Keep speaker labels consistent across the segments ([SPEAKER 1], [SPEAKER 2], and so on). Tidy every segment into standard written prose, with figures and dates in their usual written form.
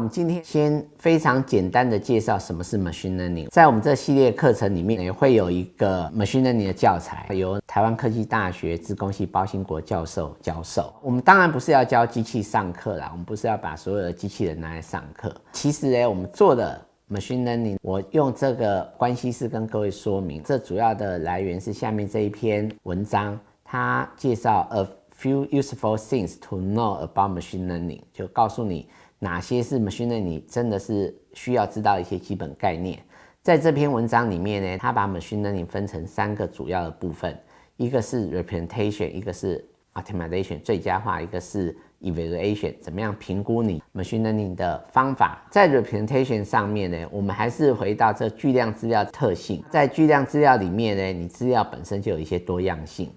[SPEAKER 1] 们今天先非常简单的介绍什么是 Machine Learning。在我们这系列课程里面也会有一个 Machine Learning 的教材，由台湾科技大学资工系包兴国教授教授。我们当然不是要教机器上课啦，我们不是要把所有的机器人拿来上课。其实呢，我们做的 Machine Learning， 我用这个关系式跟各位说明，这主要的来源是下面这一篇文章，它介绍 A few useful things to know about machine learning， 就告诉你哪些是 machine learning 真的是需要知道一些基本概念。在这篇文章里面呢，它把 machine learning 分成3个主要的部分，一个是 representation， 一个是 optimization 最佳化，一个是 evaluation 怎么样评估你 machine learning 的方法。在 representation 上面呢，我们还是回到这巨量资料的特性。在巨量资料里面呢，你资料本身就有一些多样性。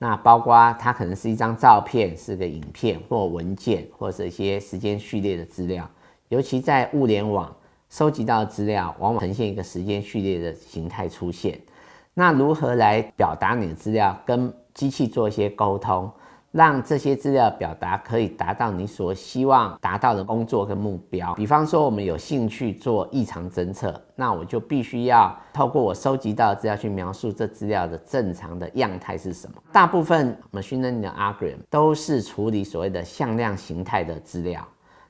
[SPEAKER 1] 那包括它可能是一张照片，是个影片或文件，或者一些时间序列的资料。尤其在物联网收集到的资料，往往呈现一个时间序列的形态出现。那如何来表达你的资料，跟机器做一些沟通，让这些资料表达可以达到你所希望达到的工作跟目标。比方说我们有兴趣做异常侦测，那我就必须要透过我收集到的资料去描述这资料的正常的样态是什么。大部分 machine learning 的 algorithm 都是处理所谓的向量形态的资料，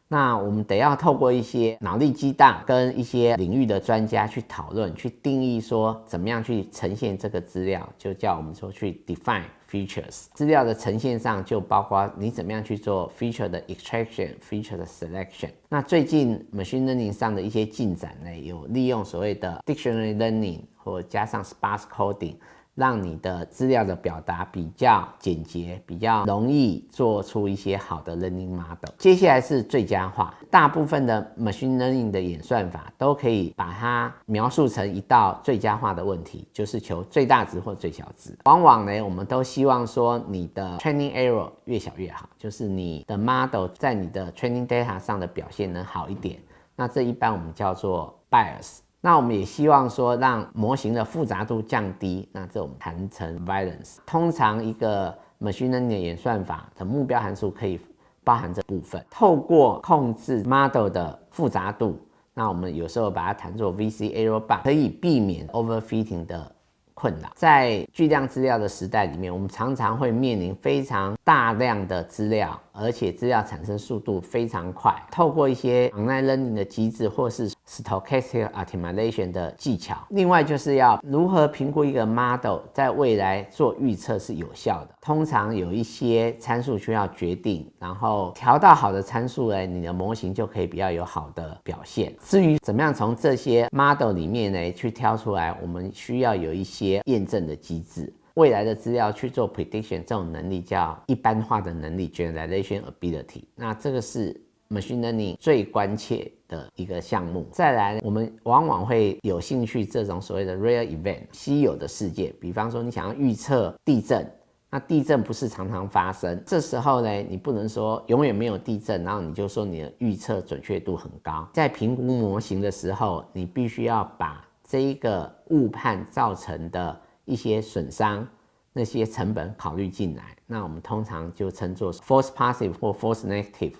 [SPEAKER 1] 那我们得要透过一些脑力激荡跟一些领域的专家去讨论，去定义说怎么样去呈现这个资料，就叫我们说去 define features。 资料的呈现上就包括你怎么样去做 feature 的 extraction、feature 的 selection。 那最近 machine learning 上的一些进展呢，有利用所谓的 dictionary learning 或加上 sparse coding，让你的资料的表达比较简洁，比较容易做出一些好的 learning model。 接下来是最佳化，大部分的 machine learning 的演算法都可以把它描述成一道最佳化的问题，就是求最大值或最小值。往往呢，我们都希望说你的 training error 越小越好，就是你的 model 在你的 training data 上的表现能好一点，那这一般我们叫做 bias。那我们也希望说让模型的复杂度降低，那这我们谈成 variance。 通常一个 machine learning 的演算法的目标函数可以包含这部分。透过控制 model 的复杂度，那我们有时候把它谈作 VC error bar， 可以避免 overfitting 的困扰。在巨量资料的时代里面，我们常常会面临非常大量的资料，而且资料产生速度非常快。透过一些 online learning 的机制，或是 stochastic optimization 的技巧。另外就是要如何评估一个 model 在未来做预测是有效的。通常有一些参数需要决定，然后调到好的参数呢，你的模型就可以比较有好的表现。至于怎么样从这些 model 里面呢去挑出来，我们需要有一些验证的机制。未来的资料去做 prediction， 这种能力叫一般化的能力 generalization ability。 那这个是 machine learning 最关切的一个项目。再来，我们往往会有兴趣这种所谓的 rare event 稀有的事件。比方说你想要预测地震，那地震不是常常发生，这时候呢，你不能说永远没有地震，然后你就说你的预测准确度很高。在评估模型的时候，你必须要把这一个误判造成的一些损伤，那些成本考虑进来。那我们通常就称作 false positive 或 false negative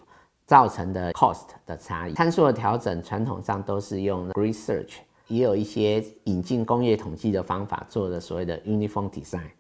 [SPEAKER 1] 造成的 cost 的差异。参数的调整传统上都是用 grid search， 也有一些引进工业统计的方法做的所谓的 uniform design。